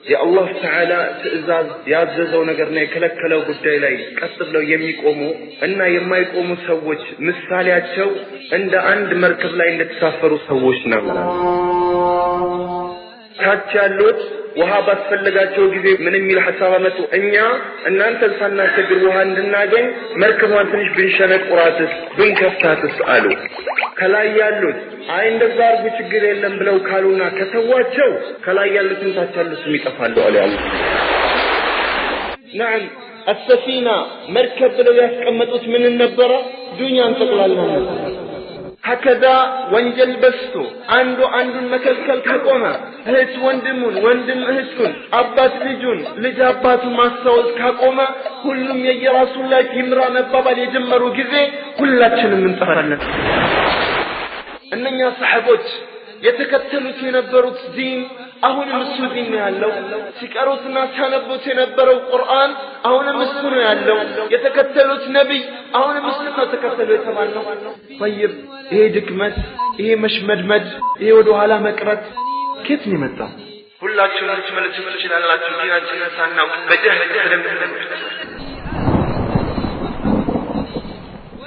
የአላህ ተዓላ ትእዛዝ ያዘዘው ነገርና የከለከለው ጉዳይ ላይ ቀጥ ብለው የሚቆሙ እና የማይቆሙ ሰዎች ምሳሌያቸው እንደ አንድ መርከብ ላይ እንደተሳፈሩ ሰዎች ነው። ታች ያሉት ውሃ ባስፈልጋቸው ጊዜ ምን የሚል ሐሳብ አመጡ? እኛ እናንተን ሳናስቸግር ውሃ እንድናገኝ መርከቧን ትንሽ ብንሸነቁራትስ ብንከፍታትስ አሉ። ከላይ ያሉት አይ እንደዛ አርጉ ችግር የለም ብለው ካሉና ከተዋቸው ከላይ ያሉትን ታች ያሉትም ይጠፋሉ አለ አላህ። نعم السفينة مركب ብለው ያስቀመጡት ምን ነበር? ዱንያን ጠቅላላ ነበር። هكذا ወንጀል በስቶ አንዱን መከልከል ከቆመ እህት ወንድሙን ወንድም እህቱን አባት ልጁን ልጅ አባቱን ማስተዋወቅ ካቆመ ሁሉም የየራሱን ላይ ይምራ መባባል የጀመሩ ጊዜ ሁላችንም እንጠራለን። እነኛ ሰሃቦች የተከተሉት የነበሩት ዲን አሁንም እሱ ዲን ያለው ሲቀሩትና ሲያነቡት የነበረው ቁርአን አሁንም እሱ ነው ያለው። የተከተሉት ነብይ አሁንም እሱ ነው ተከተሉ የተባለው። طيب ይሄ ድክመት ይሄ መሽመድመድ ይሄ ወደ ኋላ መቅረት ከየት ነው የመጣው? ሁላችሁም ልትመልሱ ትችላላችሁ። ዲናችንን ሳናውቅ በጀህል ተደምተን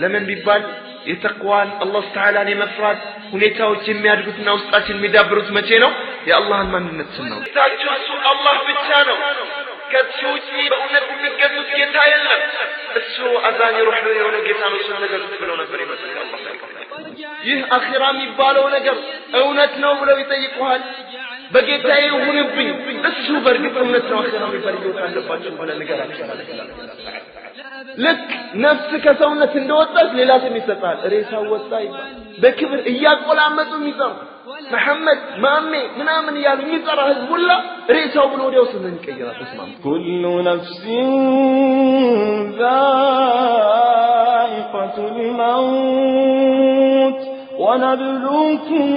ለምን ቢባል የተቅዋን አላህ ተዓላን የመፍራት ሁኔታዎች የሚያድጉትና ውስጣችን የሚዳብሩት መቼ ነው? የአላህን ማንነት ስናውቅ። ታችሁ አላህ ብቻ ነው። ከሱ ውጪ በእውነት የሚገዙት ጌታ የለም። እሱ አዛኝ ሩህ የሆነ ጌታ ነው። እሱ ነገር ብለው ነበር ይመስላል አላህ ተዓላ። ይህ አኺራ የሚባለው ነገር እውነት ነው ብለው ይጠይቁሃል። በጌታዬ ይሁንብኝ እሱ በእርግጥ እውነት ነው አኺራ የሚባለው አለባቸው ብለህ ንገራቸው ማለት ነው። ልክ ነፍስ ከሰውነት እንደወጣች ሌላ ስም ይሰጣል። ሬሳው ወጣ ይባል። በክብር እያቆላመጡ የሚጠሩ መሐመድ ማሜ ምናምን እያሉ የሚጠራ ህዝብ ሁላ ሬሳው ብሎ ወዲያው ስምን ይቀይራል። ተስማም ኩሉ ነፍሲን ዛኢቀቱል መውት ወነብሉኩም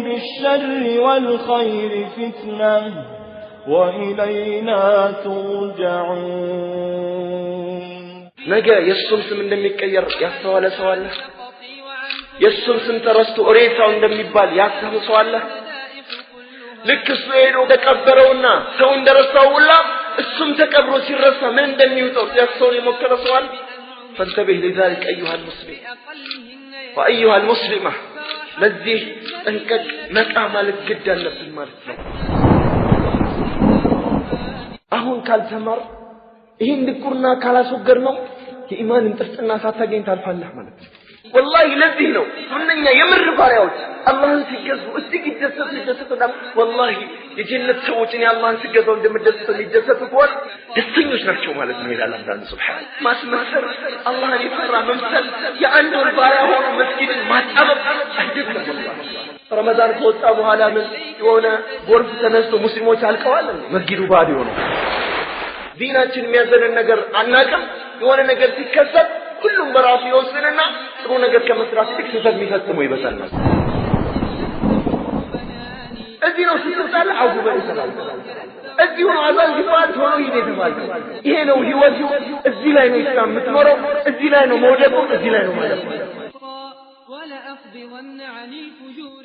ቢሸሪ ወልኸይሪ ፊትነህ وإلينا ترجعون ነገ የሱም ስም እንደሚቀየር ያስተዋለ ሰው አለ? የሱም ስም ተረስቶ ሬሳው እንደሚባል ያሰበ ሰው አለ? ልክ እሱ ሄዶ ተቀበረውና ሰው እንደረሳው ሁላ እሱም ተቀብሮ ሲረሳ ምን እንደሚውጠው ያስተውል የሞከረ ሰው አለ? فانتبه لذلك أيها المسلم وأيها المسلمة ለዚህ እንቀቅ ነቃ ማለት ግድ አለብን ማለት ነው። አሁን ካልተማር ይሄን ድቁርና ካላስወገድ ነው የኢማንን ጥፍጥና ሳታገኝ ታልፋለህ ማለት ነው። والله ለዚህ ነው እነኛ የምር ባሪያዎች አላህን ሲገዙ እጅግ ይደሰቱና والله የጀነት ሰዎች እኔ አላህን ሲገዛው እንደምደሰቱ ሊደሰቱ ከሆነ ደስተኞች ናቸው ማለት ነው ይላል አላህ ሱብሃን። ማስመሰል አላህን ይፈራ መምሰል የአንድ ወር ባሪያ ሆኖ መስጊድን ማጣበብ አይደለም። ረመዳን ከወጣ በኋላ ምን የሆነ ጎርፍ ተነስቶ ሙስሊሞች አልቀዋል መስጊዱ ባዶ ነው። ዲናችን የሚያዘንን ነገር አናውቅም። የሆነ ነገር ሲከሰት ሁሉም በራሱ ይወስንና ጥሩ ነገር ከመስራት ይልቅ ስህተት የሚፈጽመው ይበዛል። እዚህ ነው ሲጣላ አውጉበ ይሰራል። እዚህ ነው አዛን ይባል ሆኖ ይደፋል። ይሄ ነው ህይወት። እዚህ ላይ ነው ኢስላም የምትኖረው። እዚህ ላይ ነው መውደቁ። እዚህ ላይ ነው ማለት ነው። ولا أخذ عن الفجور